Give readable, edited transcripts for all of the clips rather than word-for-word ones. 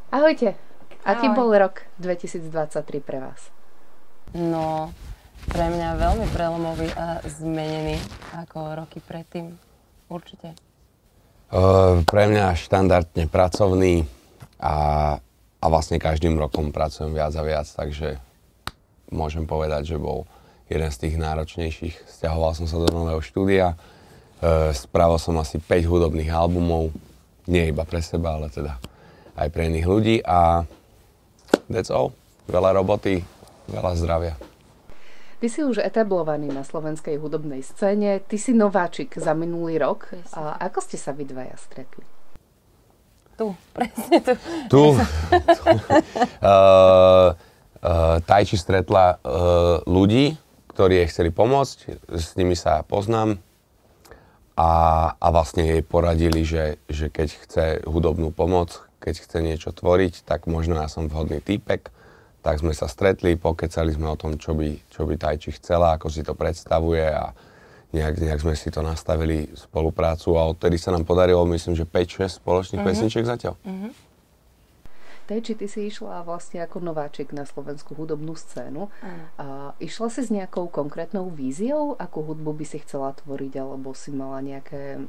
Ahojte. Aký Ahoj. bol rok 2023 pre vás? No, pre mňa veľmi prelomový a zmenený ako roky predtým. Určite. Pre mňa štandardne pracovný a vlastne každým rokom pracujem viac a viac, takže môžem povedať, že bol jeden z tých náročnejších. Sťahoval som sa do nového štúdia, spravil som asi 5 hudobných albumov, nie iba pre seba, ale teda aj pre iných ľudí a that's all. Veľa roboty, veľa zdravia. Ty si už etablovaný na slovenskej hudobnej scéne, ty si nováčik za minulý rok. A ako ste sa vy dvaja stretli? Tu, presne tu. Tu. Tajči stretla ľudí, ktorí jej chceli pomôcť, s nimi sa poznám a vlastne jej poradili, že keď chce hudobnú pomoc, keď chce niečo tvoriť, tak možno ja som vhodný týpek. Tak sme sa stretli, pokecali sme o tom, čo by Tajči chcela, ako si to predstavuje a nejak sme si to nastavili spoluprácu a odtedy sa nám podarilo, myslím, že 5-6 spoločných pesničiek zatiaľ. Tajči, ty si išla vlastne ako nováčik na slovenskú hudobnú scénu. A išla si s nejakou konkrétnou víziou, akú hudbu by si chcela tvoriť, alebo si mala nejaké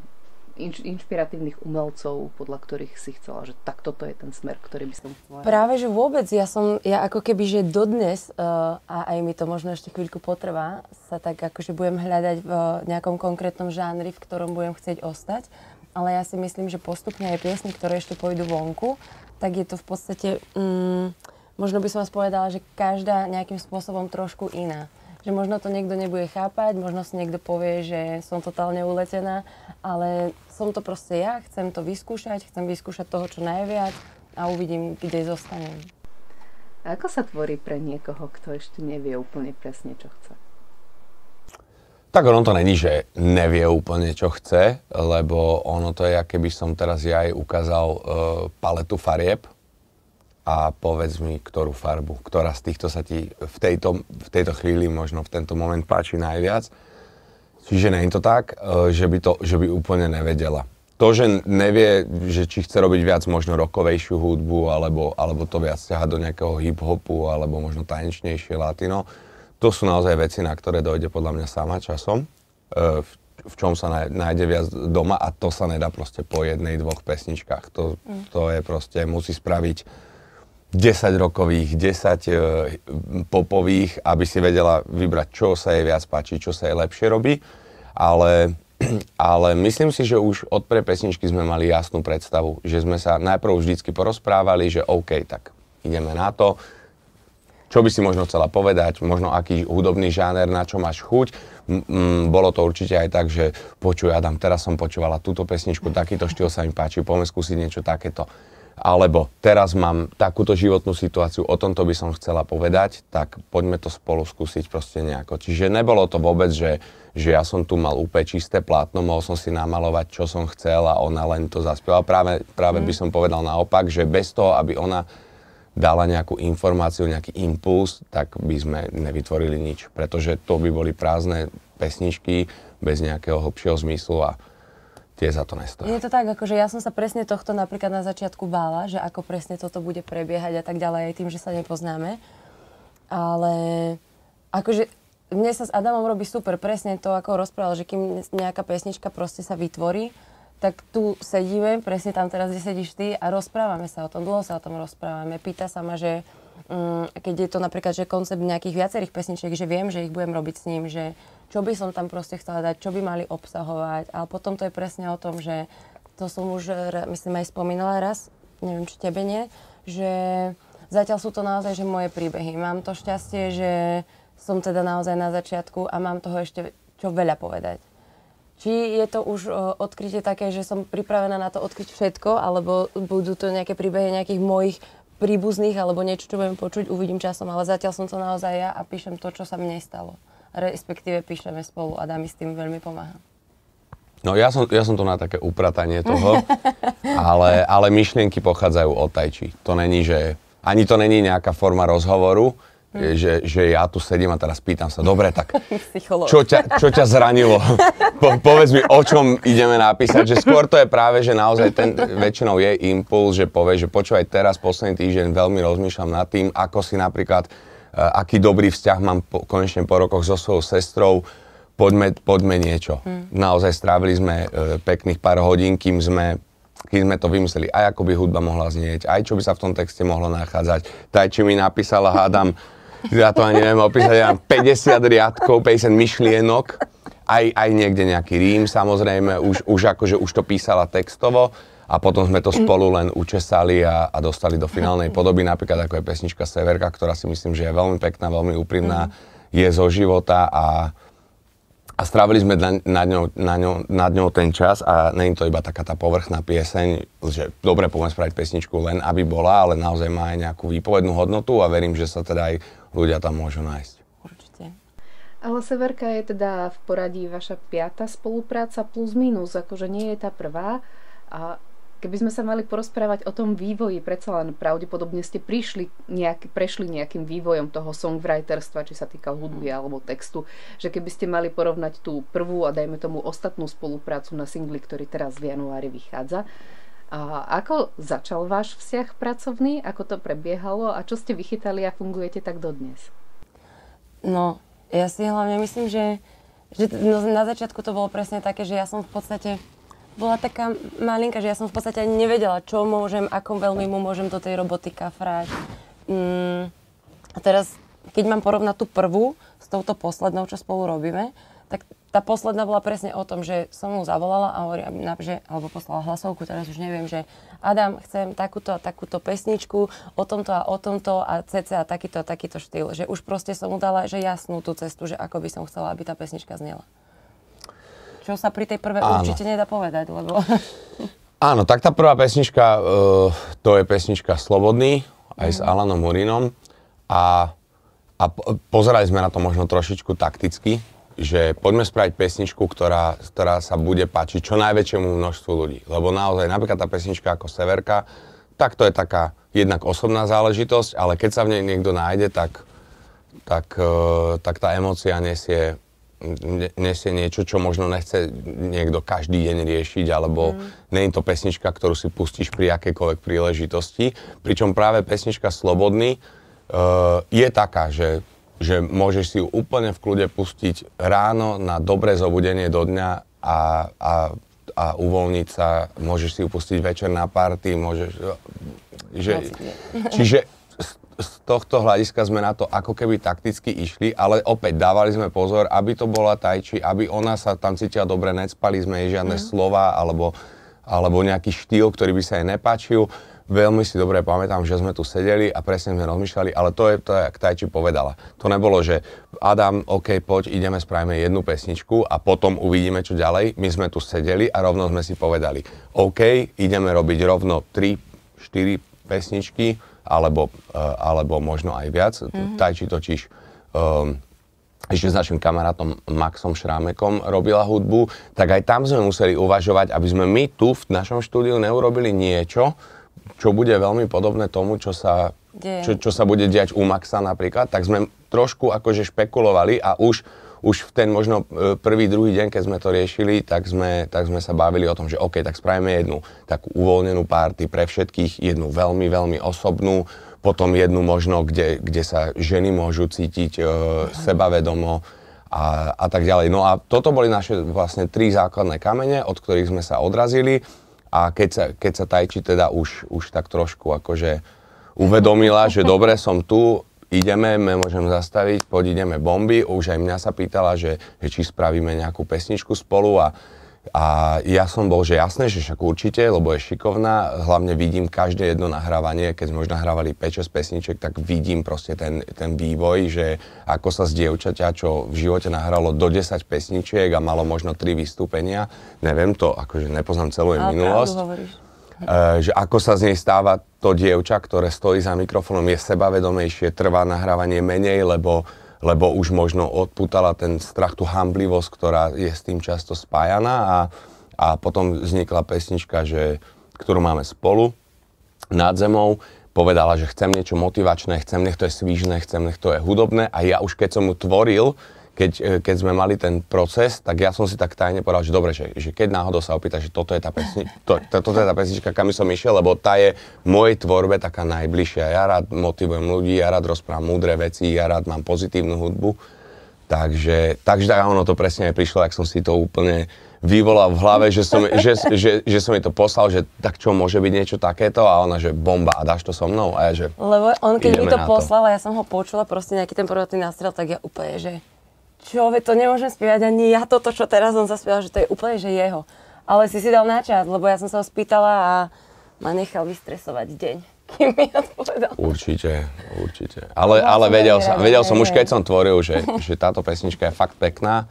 inšpiratívnych umelcov, podľa ktorých si chcela, že tak toto je ten smer, ktorý by som chcela. Práve, že vôbec, ja ako keby, že dodnes, a aj mi to možno ešte chvíľku potrvá, sa tak akože budem hľadať v nejakom konkrétnom žánri, v ktorom budem chcieť ostať, ale ja si myslím, že postupne aj piesne, ktoré ešte pôjdu vonku, tak je to v podstate, možno by som vás povedala, že každá nejakým spôsobom trošku iná. Že možno to niekto nebude chápať, možno si niekto povie, že som totálne uletená, ale som to proste ja, chcem to vyskúšať, chcem vyskúšať toho čo najviac a uvidím, kde zostanem. A ako sa tvorí pre niekoho, kto ešte nevie úplne presne, čo chce? Tak ono to není, že nevie úplne, čo chce, lebo ono to je, keby som teraz ja jej ukázal paletu farieb a povedz mi, ktorú farbu, ktorá z týchto sa ti v tejto chvíli, možno v tento moment páči najviac. Čiže nie je to tak, že by úplne nevedela. To, že nevie, že či chce robiť viac možno rockovejšiu hudbu, alebo to viac ťahať do nejakého hip-hopu, alebo možno tanečnejšie latino, to sú naozaj veci, na ktoré dojde podľa mňa sama časom, v čom sa nájde viac doma a to sa nedá proste po jednej, dvoch pesničkách. To je proste, musí spraviť 10 rockových, 10 popových, aby si vedela vybrať, čo sa jej viac páči, čo sa jej lepšie robí. Ale myslím si, že už od pesničky sme mali jasnú predstavu, že sme sa najprv vždycky porozprávali, že OK, tak ideme na to. Čo by si možno chcela povedať, možno aký hudobný žáner, na čo máš chuť. Bolo to určite aj tak, že počuj Adam, teraz som počúvala túto pesničku, takýto štýl sa mi páči, poďme skúsiť niečo takéto. Alebo teraz mám takúto životnú situáciu, o tomto by som chcela povedať, tak poďme to spolu skúsiť proste nejako. Čiže nebolo to vôbec, že ja som tu mal úplne čisté plátno, mohol som si namalovať, čo som chcel a ona len to zaspievala. Práve by som povedal naopak, že bez toho, aby ona dala nejakú informáciu, nejaký impuls, tak by sme nevytvorili nič. Pretože to by boli prázdne pesničky bez nejakého hlbšieho zmyslu a tie za to nestojí. Je to tak, akože ja som sa presne tohto napríklad na začiatku bála, že ako presne toto bude prebiehať a tak ďalej, aj tým, že sa nepoznáme. Ale akože mne sa s Adamom robí super presne to, ako rozprával, že kým nejaká pesnička proste sa vytvorí, tak tu sedíme, presne tam teraz, kde sedíš ty a rozprávame sa o tom, dlho sa o tom rozprávame. Pýta sa ma, že keď je to napríklad, že koncept nejakých viacerých pesničiek, že viem, že ich budem robiť s ním, že čo by som tam proste chcela dať, čo by mali obsahovať. Ale potom to je presne o tom, že to som už, myslím, aj spomínala raz, neviem, či tebe nie, že zatiaľ sú to naozaj, že moje príbehy. Mám to šťastie, že som teda naozaj na začiatku a mám toho ešte čo veľa povedať. Či je to už odkrytie také, že som pripravená na to odkryť všetko, alebo budú to nejaké príbehy nejakých mojich príbuzných, alebo niečo, čo budem počuť, uvidím časom, ale zatiaľ som to naozaj ja a píšem to, čo sa mne stalo. Respektíve píšeme spolu a Adam mi s tým veľmi pomáha. No ja som tu na také upratanie toho, ale myšlienky pochádzajú od Tajči. To není, že ani to není nejaká forma rozhovoru, že ja tu sedím a teraz pýtam sa, dobre, tak čo ťa zranilo? Povedz mi, o čom ideme napísať, že skôr to je práve, že naozaj väčšinou je impuls, že povie, že počúvaj, teraz posledný týždeň veľmi rozmýšľam nad tým, ako si napríklad, aký dobrý vzťah mám konečne po rokoch so svojou sestrou, poďme niečo. Naozaj strávili sme pekných pár hodín, kým sme to vymysleli, aj ako by hudba mohla znieť, aj čo by sa v tom texte mohlo nachádzať. Tajči mi napísala, hádam, ja to ani neviem opísať, ja mám 50 riadkov, 50 myšlienok, aj niekde nejaký rím, samozrejme, už to písala textovo a potom sme to spolu len učesali a dostali do finálnej podoby, napríklad ako je pesnička Severka, ktorá si myslím, že je veľmi pekná, veľmi úprimná, je zo života a strávili sme nad ňou ten čas a nie je to iba taká tá povrchná pieseň, že dobre, poďme spraviť pesničku len aby bola, ale naozaj má aj nejakú výpovednú hodnotu a verím, že sa teda aj ľudia tam môžu nájsť. Určite. Ale Severka je teda v poradí vaša 5. spolupráca plus minus, akože nie je tá prvá. A keby sme sa mali porozprávať o tom vývoji, predsa len pravdepodobne ste prešli nejakým vývojom toho songwriterstva, či sa týka hudby alebo textu, že keby ste mali porovnať tú prvú a dajme tomu ostatnú spoluprácu na singli, ktorý teraz v januári vychádza. A ako začal váš vzťah pracovný, ako to prebiehalo a čo ste vychytali a fungujete tak dodnes? No, ja si hlavne myslím, že na začiatku to bolo presne také, že ja som v podstate bola taká malinka, že ja som v podstate ani nevedela, čo môžem, ako veľmi mu môžem do tej roboty kafrať. A teraz, keď mám porovnať tú prvú s touto poslednou, čo spolu robíme, tak tá posledná bola presne o tom, že som mu zavolala a hovorím, alebo poslala hlasovku, teraz už neviem, že Adam, chcem takúto a takúto pesničku o tomto a cca takýto a takýto štýl. Že už proste som mu dala že jasnú tú cestu, že ako by som chcela, aby tá pesnička znela. Čo sa pri tej prvej určite nedá povedať, lebo... Áno, tak tá prvá pesnička, to je pesnička Slobodný, aj s Alanom Murinom a pozerali sme na to možno trošičku takticky, že poďme spraviť pesničku, ktorá sa bude páčiť čo najväčšiemu množstvu ľudí. Lebo naozaj, napríklad tá pesnička ako Severka, tak to je taká jednak osobná záležitosť, ale keď sa v nej niekto nájde, tak tá emócia nesie niečo, čo možno nechce niekto každý deň riešiť, alebo nie je to pesnička, ktorú si pustíš pri akejkoľvek príležitosti. Pričom práve pesnička Slobodný je taká, že môžeš si ju úplne v kľude pustiť ráno na dobré zobudenie do dňa a uvoľniť sa, môžeš si ju pustiť večer na party, čiže z tohto hľadiska sme na to ako keby takticky išli, ale opäť dávali sme pozor, aby to bola Tajči, aby ona sa tam cítila dobre, necpali sme jej žiadne slova alebo nejaký štýl, ktorý by sa jej nepáčil. Veľmi si dobre pamätám, že sme tu sedeli a presne sme rozmýšľali, ale to je, jak Tajči povedala. To nebolo, že Adam, OK, poď, ideme, spravíme jednu pesničku a potom uvidíme, čo ďalej. My sme tu sedeli a rovno sme si povedali, OK, ideme robiť rovno 3-4 pesničky, alebo možno aj viac. Tajči totiž ešte s našim kamarátom Maxom Šrámekom robila hudbu, tak aj tam sme museli uvažovať, aby sme my tu v našom štúdiu neurobili niečo, čo bude veľmi podobné tomu, čo sa bude diať u Maxa napríklad, tak sme trošku akože špekulovali a už v ten možno prvý, druhý deň, keď sme to riešili, tak sme sa bavili o tom, že OK, tak spravíme jednu takú uvoľnenú party pre všetkých, jednu veľmi, veľmi osobnú, potom jednu možno, kde sa ženy môžu cítiť sebavedomo a tak ďalej. No a toto boli naše vlastne 3 základné kamene, od ktorých sme sa odrazili. A keď sa Tajči teda už tak trošku akože uvedomila, že dobre, som tu, ideme, môžem zastaviť, poď ideme bomby. Už aj mňa sa pýtala, že či spravíme nejakú pesničku spolu a ja som bol, že jasné, že však určite, lebo je šikovná. Hlavne vidím každé jedno nahrávanie, keď sme už nahrávali 5-6 pesniček, tak vidím proste ten vývoj, že ako sa z dievčaťa, čo v živote nahralo do 10 pesničiek a malo možno 3 vystúpenia, neviem to, akože nepoznám celú jej minulosť. Že ako sa z nej stáva to dievča, ktoré stojí za mikrofónom, je sebavedomejšie, trvá nahrávanie menej, lebo už možno odpútala ten strach, tú hamblivosť, ktorá je s tým často spájaná a potom vznikla pesnička, ktorú máme spolu nad zemou. povedala, že chcem niečo motivačné, chcem, nech to je svížne, chcem, nech to je hudobné a ja už keď som ju tvoril, keď sme mali ten proces, tak ja som si tak tajne povedal, že dobre, že keď náhodou sa opýta, že toto je tá pesnička, kam som išiel, lebo tá je mojej tvorbe taká najbližšia. Ja rád motivujem ľudí, ja rád rozprávam múdre veci, ja rád mám pozitívnu hudbu. Takže ono to presne aj prišlo, ak som si to úplne vyvolal v hlave, že som mi to poslal, že tak čo, môže byť niečo takéto a ona, že bomba a dáš to so mnou a ja, že lebo on keď mi to poslal a ja som ho počula, proste nejaký ten prvotný nástrel, tak ja úplne, že čo, to nemôžem spievať ani ja toto, čo teraz on zaspieval, že to je úplne, že jeho. Ale si dal na čas, lebo ja som sa ho spýtala a ma nechal vystresovať deň, kým mi odpovedal. Určite. Ale vedel som už, keď som tvoril, že táto pesnička je fakt pekná.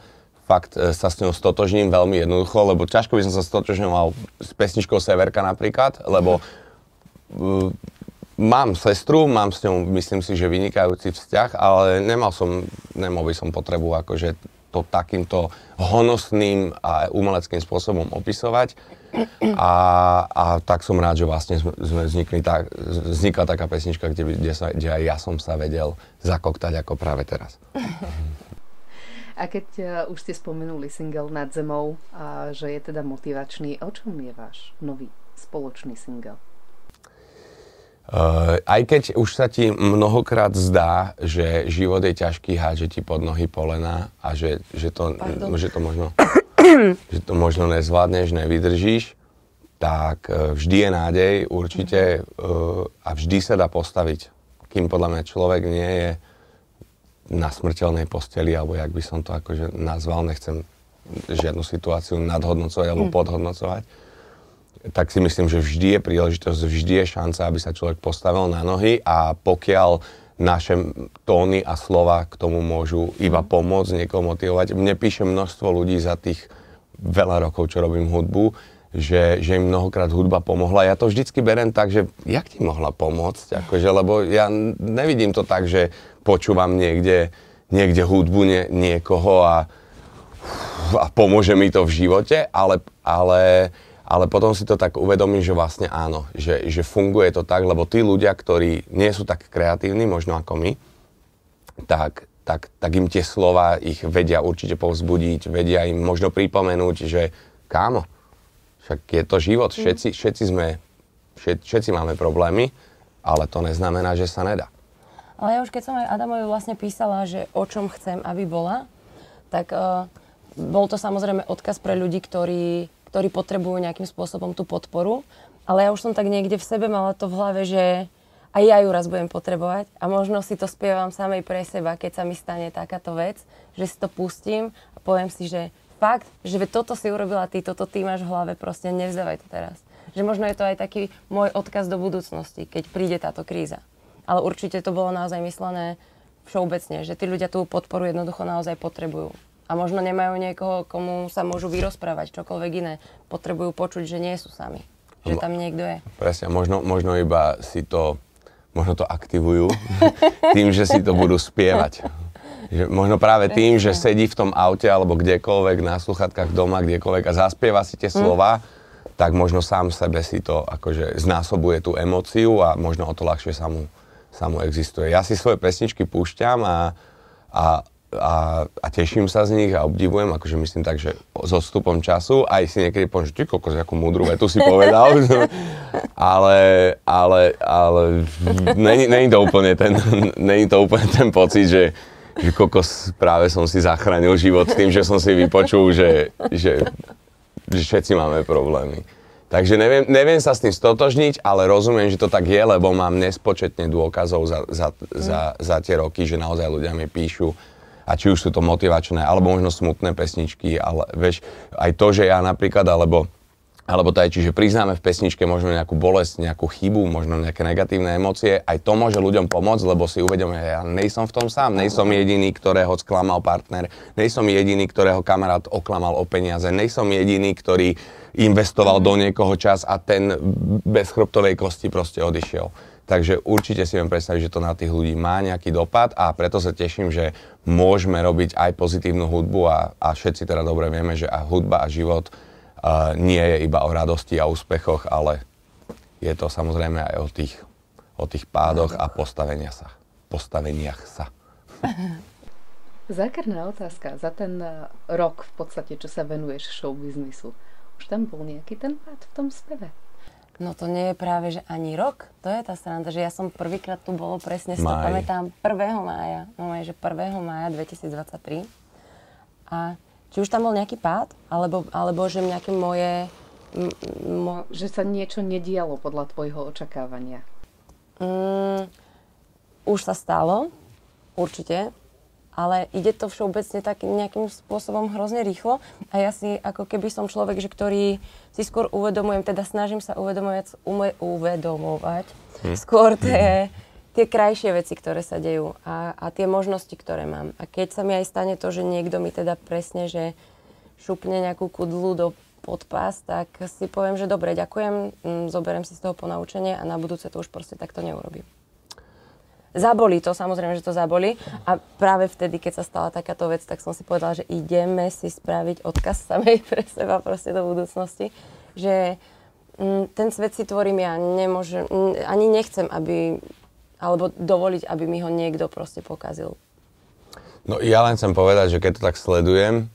Fakt sa s ňou stotožním veľmi jednoducho, lebo ťažko by som sa stotožňoval s pesničkou Severka napríklad, lebo mám sestru, mám s ňou, myslím si, že vynikajúci vzťah, ale nemal by som potrebu akože to takýmto honosným a umeleckým spôsobom opisovať. A tak som rád, že vlastne vznikla taká pesnička, kde aj ja som sa vedel zakoktať ako práve teraz. A keď už ste spomenuli single Nad zemou, a že je teda motivačný, o čom je váš nový spoločný single? Aj keď už sa ti mnohokrát zdá, že život je ťažký, hádže ti pod nohy polena a že to možno nezvládneš, nevydržíš, tak vždy je nádej určite a vždy sa dá postaviť. Kým podľa mňa človek nie je na smrteľnej posteli, alebo jak by som to akože nazval, nechcem žiadnu situáciu nadhodnocovať alebo podhodnocovať, tak si myslím, že vždy je príležitosť, vždy je šanca, aby sa človek postavil na nohy a pokiaľ naše tóny a slova k tomu môžu iba pomôcť, niekoho motivovať. Mne píše množstvo ľudí za tých veľa rokov, čo robím hudbu, že im mnohokrát hudba pomohla. Ja to vždycky beriem tak, že jak ti mohla pomôcť? Akože, lebo ja nevidím to tak, že počúvam niekde hudbu niekoho a pomôže mi to v živote, ale potom si to tak uvedomím, že vlastne áno, že funguje to tak, lebo tí ľudia, ktorí nie sú tak kreatívni, možno ako my, tak im tie slova ich vedia určite povzbudiť, vedia im možno pripomenúť, že kámo, však je to život, všetci máme problémy, ale to neznamená, že sa nedá. Ale ja už keď som aj Adamovi vlastne písala, že o čom chcem, aby bola, tak bol to samozrejme odkaz pre ľudí, ktorí potrebujú nejakým spôsobom tú podporu, ale ja už som tak niekde v sebe mala to v hlave, že aj ja ju raz budem potrebovať a možno si to spievam samej pre seba, keď sa mi stane takáto vec, že si to pustím a poviem si, že fakt, že toto si urobila ty, toto ty máš v hlave, proste nevzdávaj to teraz. Že možno je to aj taký môj odkaz do budúcnosti, keď príde táto kríza. Ale určite to bolo naozaj myslené všeobecne, že tí ľudia tú podporu jednoducho naozaj potrebujú. A možno nemajú niekoho, komu sa môžu vyrozprávať, čokoľvek iné. Potrebujú počuť, že nie sú sami. Že tam niekto je. Presne, možno iba možno to aktivujú tým, že si to budú spievať. Že možno práve tým, že sedí v tom aute alebo kdekoľvek, na sluchatkách doma, kdekoľvek a zaspieva si tie slova, tak možno sám sebe si to akože znásobuje tú emóciu a možno o to ľahšie samu existuje. Ja si svoje pesničky púšťam a teším sa z nich a obdivujem, akože myslím tak, že s odstupom času aj si niekedy poviem, že ty kokos, akú múdru vetu si povedal, ale není to úplne ten pocit, že kokos, práve som si zachránil život tým, že som si vypočul, že všetci máme problémy. Takže neviem sa s tým stotožniť, ale rozumiem, že to tak je, lebo mám nespočetne dôkazov za tie roky, že naozaj ľudia mi píšu, a či už sú to motivačné, alebo možno smutné pesničky, ale vieš, aj to, že ja napríklad, alebo to aj, čiže priznáme v pesničke možno nejakú bolesť, nejakú chybu, možno nejaké negatívne emócie, aj to môže ľuďom pomôcť, lebo si uvedomia, ja nejsom v tom sám, nejsom jediný, ktorého sklamal partner, nejsom jediný, ktorého kamarát oklamal o peniaze, nejsom jediný, ktorý investoval do niekoho čas a ten bez chrbtovej kosti proste odišiel. Takže určite si viem predstaviť, že to na tých ľudí má nejaký dopad a preto sa teším, že môžeme robiť aj pozitívnu hudbu a všetci teda dobre vieme, že hudba a život nie je iba o radosti a úspechoch, ale je to samozrejme aj o o tých pádoch a postaveniach sa. Zákerná otázka. Za ten rok v podstate, čo sa venuješ showbiznisu, už tam bol nejaký ten pád v tom speve? No to nie je práve, že ani rok. To je tá sranda, že ja som prvýkrát tu bolo presne, si to pamätám, 1. mája. No je, že 1. mája 2023. A či už tam bol nejaký pád, alebo že nejaké moje... Že sa niečo nedialo podľa tvojho očakávania? Už sa stalo, určite. Ale ide to všeobecne tak nejakým spôsobom hrozne rýchlo a ja si ako keby som človek, že ktorý si skôr uvedomujem, teda snažím sa uvedomovať skôr tie krajšie veci, ktoré sa dejú a tie možnosti, ktoré mám. A keď sa mi aj stane to, že niekto mi teda presne, že šupne nejakú kudlu do podpás, tak si poviem, že dobre, ďakujem, zoberiem si z toho ponaučenie a na budúce to už proste takto neurobím. Zabolí to, samozrejme, že to zabolí. A práve vtedy, keď sa stala takáto vec, tak som si povedala, že ideme si spraviť odkaz samej pre seba proste do budúcnosti. Že ten svet si tvorím ja, nemôžem, ani nechcem, alebo dovoliť, aby mi ho niekto proste pokazil. No ja len chcem povedať, že keď to tak sledujem,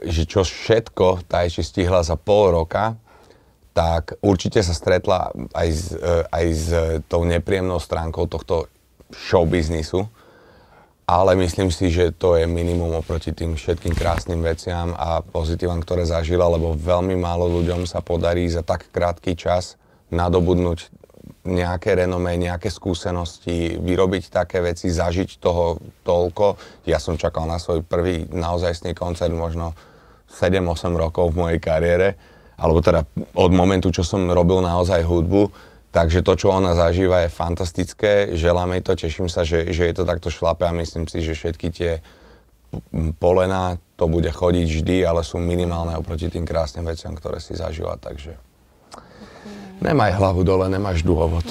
že čo všetko tá ešte stihla za pol roka, tak určite sa stretla aj s tou nepríjemnou stránkou tohto showbiznisu, ale myslím si, že to je minimum oproti tým všetkým krásnym veciam a pozitívam, ktoré zažila, lebo veľmi málo ľuďom sa podarí za tak krátky čas nadobudnúť nejaké renomé, nejaké skúsenosti, vyrobiť také veci, zažiť toho toľko. Ja som čakal na svoj prvý naozajstný koncert možno 7-8 rokov v mojej kariére, alebo teda od momentu, čo som robil naozaj hudbu. Takže to, čo ona zažíva, je fantastické. Želám jej to, teším sa, že je to takto šlape a myslím si, že všetky tie polená to bude chodiť vždy, ale sú minimálne oproti tým krásnym veciam, ktoré si zažila. Takže nemaj hlavu dole, nemáš dôvod.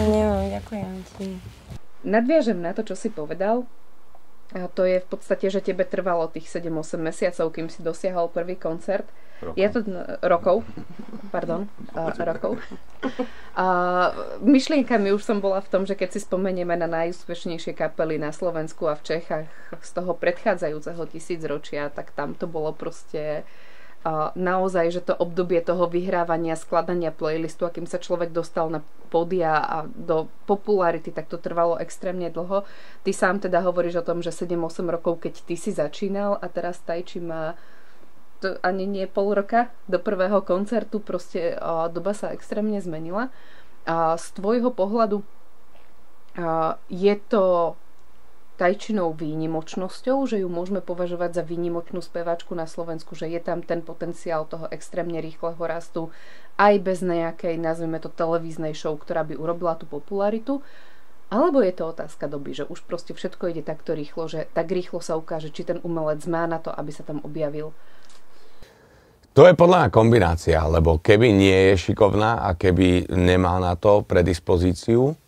Nemám, ďakujem ti. Nadviažem na to, čo si povedal. A to je v podstate, že tebe trvalo tých 7-8 mesiacov, kým si dosiahol prvý koncert. Rokov. Myšlienkami už som bola v tom, že keď si spomenieme na najúspešnejšie kapely na Slovensku a v Čechách z toho predchádzajúceho 1000-ročia, tak tam to bolo proste naozaj, že to obdobie toho vyhrávania, skladania playlistu, akým sa človek dostal na pódia a do popularity, tak to trvalo extrémne dlho. Ty sám teda hovoríš o tom, že 7-8 rokov, keď ty si začínal a teraz Tajči má to ani nie pol roka do prvého koncertu, proste doba sa extrémne zmenila. A z tvojho pohľadu je to Tajčinou výnimočnosťou, že ju môžeme považovať za výnimočnú speváčku na Slovensku, že je tam ten potenciál toho extrémne rýchleho rastu aj bez nejakej, nazvime to, televíznej show, ktorá by urobila tú popularitu, alebo je to otázka doby, že už proste všetko ide takto rýchlo, že tak rýchlo sa ukáže, či ten umelec má na to, aby sa tam objavil. To je podľa mňa kombinácia, lebo keby nie je šikovná a keby nemá na to predispozíciu,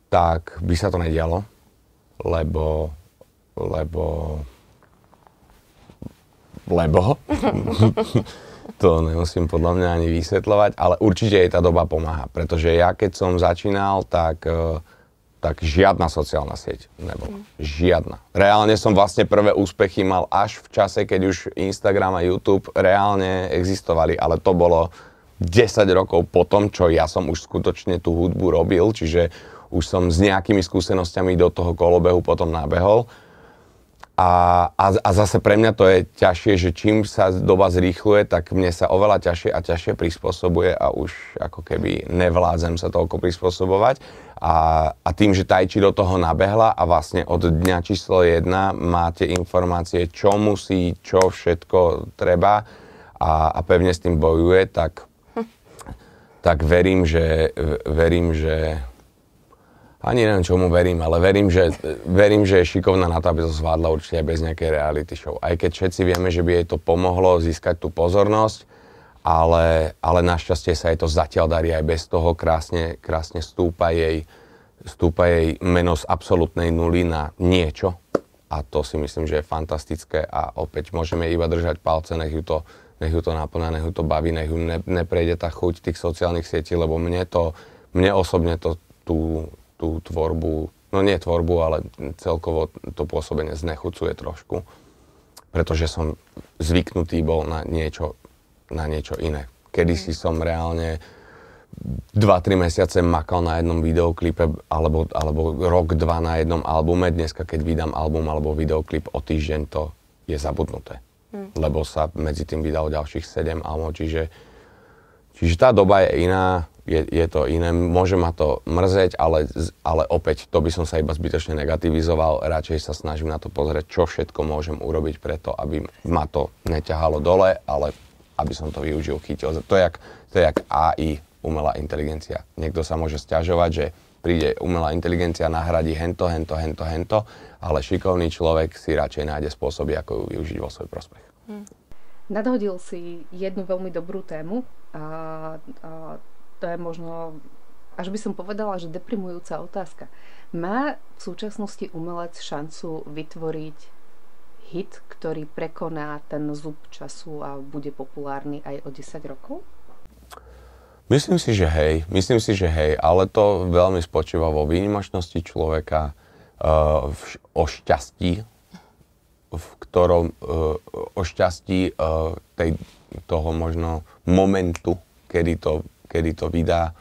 tak by sa to nedialo. Lebo to nemusím podľa mňa ani vysvetľovať, ale určite jej tá doba pomáha, pretože ja keď som začínal, tak žiadna sociálna sieť nebola. Žiadna. Reálne som vlastne prvé úspechy mal až v čase, keď už Instagram a YouTube reálne existovali, ale to bolo 10 rokov po tom, čo ja som už skutočne tú hudbu robil, čiže už som s nejakými skúsenosťami do toho kolobehu potom nabehol. A zase pre mňa to je ťažšie, že čím sa doba zrýchluje, tak mne sa oveľa ťažšie a ťažšie prispôsobuje a už ako keby nevládzem sa toľko prispôsobovať. A tým, že Tajči do toho nabehla a vlastne od dňa číslo 1 máte informácie, čo musí, čo všetko treba a pevne s tým bojuje, tak verím, že ani neviem, čomu verím, ale verím, že je šikovná na to, aby to zvládla určite aj bez nejakej reality show. Aj keď všetci vieme, že by jej to pomohlo získať tú pozornosť, ale našťastie sa jej to zatiaľ darí aj bez toho. Krásne stúpa jej meno z absolútnej nuly na niečo. A to si myslím, že je fantastické a opäť môžeme iba držať palce, nech ju to naplňa, nech ju to baví, nech ju neprejde tá chuť tých sociálnych sietí, lebo mne osobne to tú tvorbu, no nie tvorbu, ale celkovo to pôsobenie znechucuje trošku, pretože som zvyknutý bol na niečo iné. Kedysi som reálne 2-3 mesiace makal na jednom videoklipe alebo rok, 2 na jednom albume. Dneska, keď vydám album alebo videoklip o týždeň, to je zabudnuté. Lebo sa medzi tým vydalo ďalších 7 albumov, čiže tá doba je iná, je to iné. Môže ma to mrzeť, ale opäť, to by som sa iba zbytočne negativizoval. Radšej sa snažím na to pozrieť, čo všetko môžem urobiť preto, aby ma to neťahalo dole, ale aby som to využil, chytil. To je jak AI, umelá inteligencia. Niekto sa môže sťažovať, že príde umelá inteligencia, nahradí hento, ale šikovný človek si radšej nájde spôsoby, ako ju využiť vo svoj prospech. Nadhodil si jednu veľmi dobrú tému a to je možno, až by som povedala, že deprimujúca otázka. Má v súčasnosti umelec šancu vytvoriť hit, ktorý prekoná ten zub času a bude populárny aj o 10 rokov? Myslím si, že hej, ale to veľmi spočíva vo výnimočnosti človeka, o šťastí, o šťastí toho možno momentu, kedy to vydá,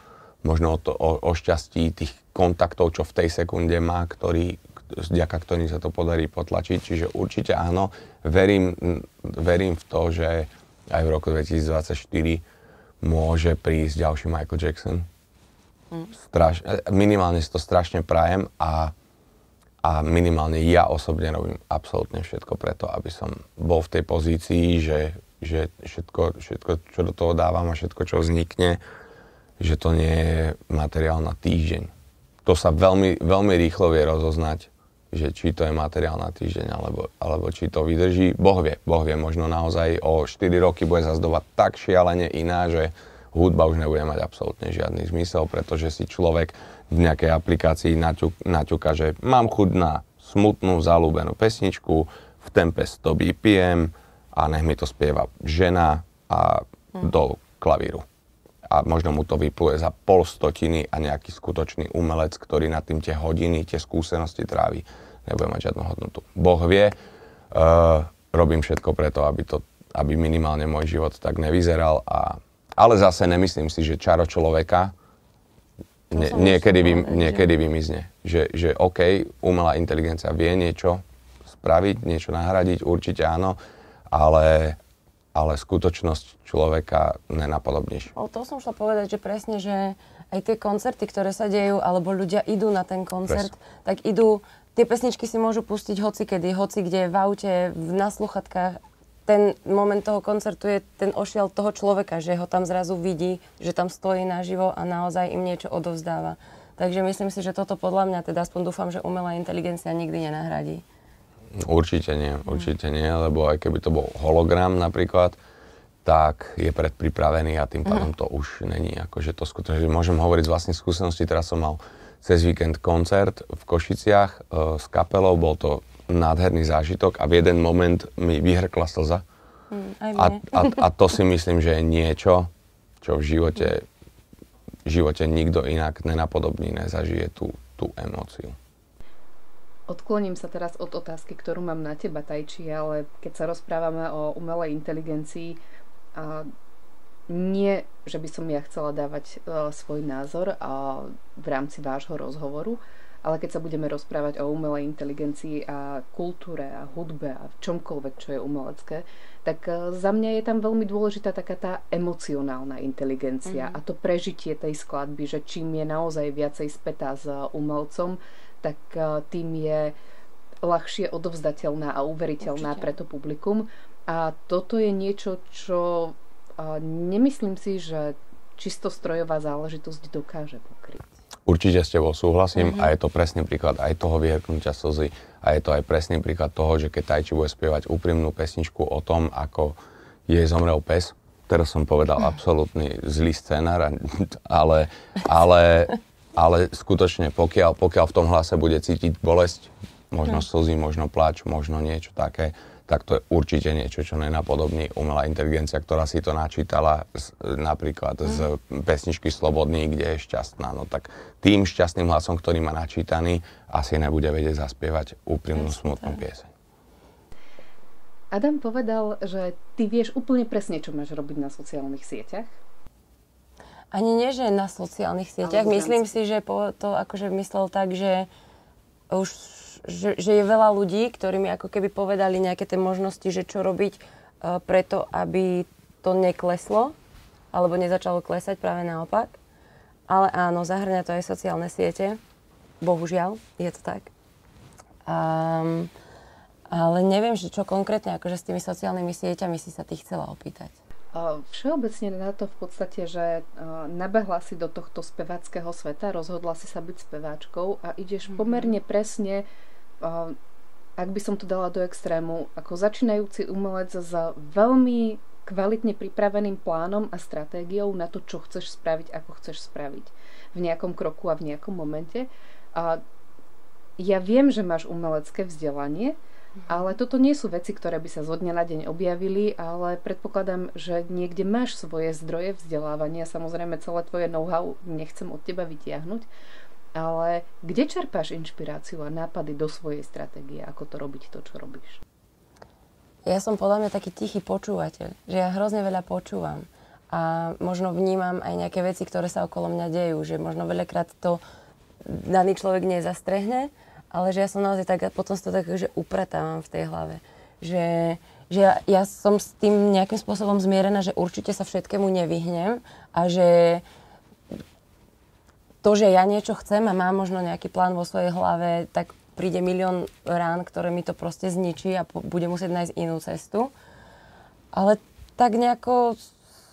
možno o šťastí tých kontaktov, čo v tej sekunde má, vďaka ktorým sa to podarí potlačiť. Čiže určite áno, verím v to, že aj v roku 2024 môže prísť ďalší Michael Jackson. Minimálne si to strašne prajem a minimálne ja osobne robím absolútne všetko preto, aby som bol v tej pozícii, že všetko, čo do toho dávam a všetko, čo vznikne, že to nie je materiál na týždeň. To sa veľmi, veľmi rýchlo vie rozoznať, že či to je materiál na týždeň, alebo či to vydrží. Boh vie, možno naozaj o 4 roky bude zase doba tak šialene iná, že hudba už nebude mať absolútne žiadny zmysel, pretože si človek v nejakej aplikácii naťuka, že mám chuť na smutnú, zaľúbenú pesničku v tempe 100 BPM a nech mi to spieva žena a do klavíru. A možno mu to vypluje za 0,5 a nejaký skutočný umelec, ktorý nad tým tie hodiny, tie skúsenosti trávi, nebude mať žiadnu hodnotu. Boh vie, robím všetko preto, aby minimálne môj život tak nevyzeral. Ale zase nemyslím si, že čaro človeka niekedy vymizne. Že OK, umelá inteligencia vie niečo spraviť, niečo nahradiť, určite áno, ale skutočnosť človeka nenapodobníš. To som šla povedať, že presne, že aj tie koncerty, ktoré sa dejú, alebo ľudia idú na ten koncert, tak idú, tie pesničky si môžu pustiť hocikedy, hocikde, v aute, na sluchatkách. Ten moment toho koncertu je ten ošial toho človeka, že ho tam zrazu vidí, že tam stojí naživo a naozaj im niečo odovzdáva. Takže myslím si, že toto podľa mňa, teda aspoň dúfam, že umelá inteligencia nikdy nenahradí. Určite nie, lebo aj keby to bol hologram napríklad, tak je predpripravený a tým pádom to už není. Akože to skutočne, môžem hovoriť z vlastnej skúsenosti, teraz som mal cez víkend koncert v Košiciach s kapelou, bol to nádherný zážitok a v jeden moment mi vyhrkla slza. A to si myslím, že je niečo, čo v živote nikto inak nenapodobní, nezažije tú emóciu. Odkloním sa teraz od otázky, ktorú mám na teba, Tajči, ale keď sa rozprávame o umelej inteligencii, nie, že by som ja chcela dávať svoj názor v rámci vášho rozhovoru, ale keď sa budeme rozprávať o umelej inteligencii a kultúre a hudbe a čomkoľvek, čo je umelecké, tak za mňa je tam veľmi dôležitá taká tá emocionálna inteligencia a to prežitie tej skladby, že čím je naozaj viacej spätá s umelcom, tak tým je ľahšie odovzdateľná a uveriteľná pre to publikum. A toto je niečo, čo nemyslím si, že čisto strojová záležitosť dokáže pokryť. Určite s tebou súhlasím a je to presný príklad aj toho vyhrknutia slzy a je to aj presný príklad toho, že keď Tajči bude spievať úprimnú pesničku o tom, ako jej zomrel pes. Teraz som povedal absolútny zlý scenár, ale skutočne, pokiaľ v tom hlase bude cítiť bolesť, možno slzy, možno pláč, možno niečo také, tak to je určite niečo, čo nenapodobní umelá inteligencia, ktorá si to načítala napríklad z pesničky Slobodný, kde je šťastná. No tak tým šťastným hlasom, ktorý má načítaný, asi nebude vedieť zaspievať úprimnú smutnú pieseň. Adam povedal, že ty vieš úplne presne, čo máš robiť na sociálnych sieťach. Ani nie, že na sociálnych sieťach. Myslím si, že to akože myslel tak, že už že je veľa ľudí, ktorí mi ako keby povedali nejaké tie možnosti, že čo robiť preto, aby to nekleslo, alebo nezačalo klesať, práve naopak. Ale áno, zahŕňa to aj sociálne siete. Bohužiaľ, je to tak. Ale neviem, že čo konkrétne akože s tými sociálnymi sieťami si sa ty chcela opýtať. Všeobecne na to v podstate, že nabehla si do tohto speváckého sveta, rozhodla si sa byť speváčkou a ideš pomerne presne, ak by som to dala do extrému, ako začínajúci umelec s veľmi kvalitne pripraveným plánom a stratégiou na to, čo chceš spraviť, ako chceš spraviť v nejakom kroku a v nejakom momente. Ja viem, že máš umelecké vzdelanie, ale toto nie sú veci, ktoré by sa zo dňa na deň objavili, ale predpokladám, že niekde máš svoje zdroje vzdelávania, samozrejme celé tvoje know-how nechcem od teba vytiahnuť, ale kde čerpáš inšpiráciu a nápady do svojej stratégie, ako to robiť to, čo robíš? Ja som podľa mňa taký tichý počúvateľ, že ja hrozne veľa počúvam a možno vnímam aj nejaké veci, ktoré sa okolo mňa dejú, že možno veľakrát to daný človek nezastrehne, ale že ja som naozaj tak, potom si to tak, že upratávam v tej hlave. Že ja som s tým nejakým spôsobom zmierená, že určite sa všetkému nevyhnem a že to, že ja niečo chcem a mám možno nejaký plán vo svojej hlave, tak príde milión rán, ktoré mi to proste zničí a budem musieť nájsť inú cestu. Ale tak nejako,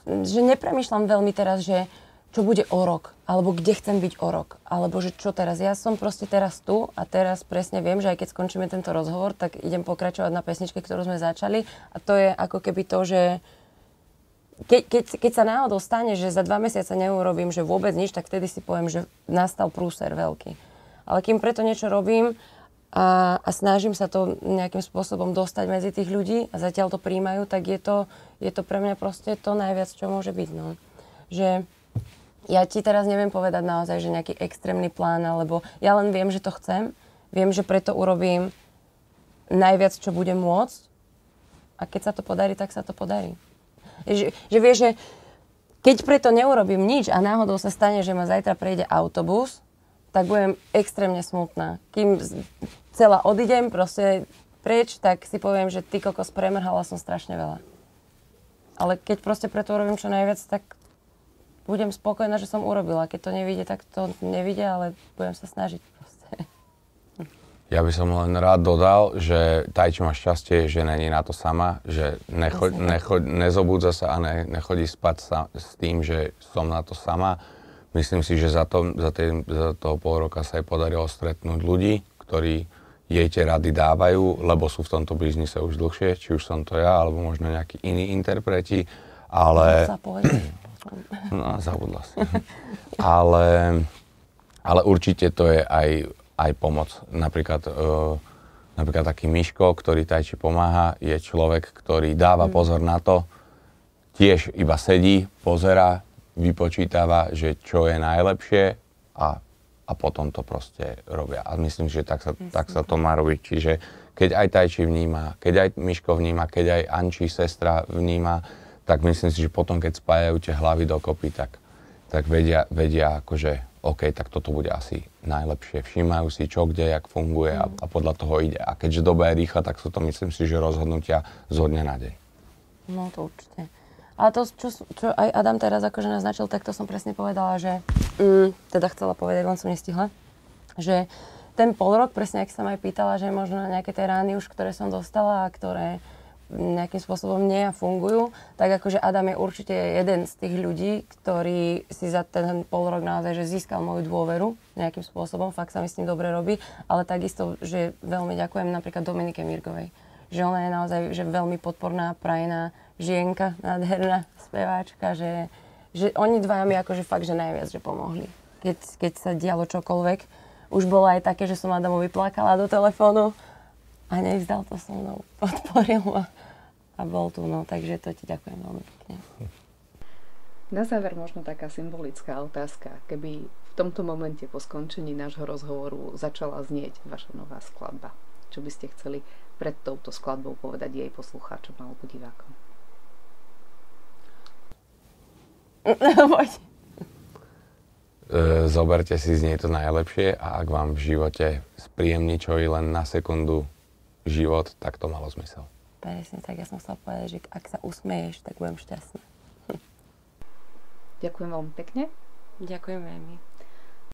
že nepremýšľam veľmi teraz, že čo bude o rok, alebo kde chcem byť o rok, alebo že čo teraz. Ja som proste teraz tu a teraz presne viem, že aj keď skončíme tento rozhovor, tak idem pokračovať na pesničke, ktorú sme začali a to je ako keby to, že keď sa náhodou stane, že za 2 mesiace neurobím, že vôbec nič, tak vtedy si poviem, že nastal prúser veľký. Ale kým preto niečo robím a snažím sa to nejakým spôsobom dostať medzi tých ľudí a zatiaľ to príjmajú, tak je to pre mňa proste to najviac, čo môže byť. No. Že ja ti teraz neviem povedať naozaj, že nejaký extrémny plán, alebo ja len viem, že to chcem. Viem, že preto urobím najviac, čo budem môcť. A keď sa to podarí, tak sa to podarí. Že vieš, že keď preto neurobím nič a náhodou sa stane, že ma zajtra prejde autobus, tak budem extrémne smutná. Kým celá odídem proste preč, tak si poviem, že ty kokos, premrhala som strašne veľa. Ale keď proste preto urobím čo najviac, tak budem spokojná, že som urobila. Keď to nevíde, tak to nevíde, ale budem sa snažiť proste. Ja by som len rád dodal, že Tajči má šťastie, že není na to sama, že nezobúdza sa a nechodí spať s tým, že som na to sama. Myslím si, že za toho pol roka sa jej podarilo stretnúť ľudí, ktorí jej tie rady dávajú, lebo sú v tomto biznise už dlhšie, či už som to ja, alebo možno nejakí iní interpreti, ale... No, zabudla si. Ale určite to je aj pomoc. Napríklad taký Miško, ktorý Tajči pomáha, je človek, ktorý dáva pozor na to, tiež iba sedí, pozerá, vypočítava, že čo je najlepšie a potom to proste robia. A myslím, že tak sa to má robiť. Čiže keď aj Tajči vníma, keď aj Miško vníma, keď aj Anči, sestra vníma, tak myslím si, že potom, keď spájajú tie hlavy dokopy, tak vedia akože, OK, tak toto bude asi najlepšie. Všímajú si, čo, kde, jak funguje a podľa toho ide. A keďže doba je rýchla, tak sú to, myslím si, že rozhodnutia zo dňa na deň. No to určite. Ale to, čo aj Adam teraz akože naznačil, tak to som presne povedala, že teda chcela povedať, len som nestihla, že ten polrok, presne ak sa ma aj pýtala, že možno nejaké tie rány už, ktoré som dostala a ktoré nejakým spôsobom nie a fungujú, tak akože Adam je určite jeden z tých ľudí, ktorý si za ten polrok naozaj že získal moju dôveru nejakým spôsobom, fakt sa mi s tým dobre robí, ale takisto, že veľmi ďakujem napríklad Dominike Mirgovej, že ona je naozaj že veľmi podporná, prajná žienka, nádherná speváčka, že oni dvaja mi akože fakt, že najviac, že pomohli. Keď sa dialo čokoľvek, už bolo aj také, že som Adamu vyplakala do telefónu A nevzdal to so mnou, podporil ma a bol tu, no, takže to ti ďakujem veľmi pekne. Na záver možno taká symbolická otázka. Keby v tomto momente po skončení nášho rozhovoru začala znieť vaša nová skladba, čo by ste chceli pred touto skladbou povedať jej poslucháčom alebo divákom? Zoberte si z nej to najlepšie a ak vám v živote spríjemní čo i len na sekundu život, tak to malo zmysel. Presne tak, ja som chcela povedať, že ak sa usmeješ, tak budem šťastná. Ďakujem veľmi pekne. Ďakujem aj my.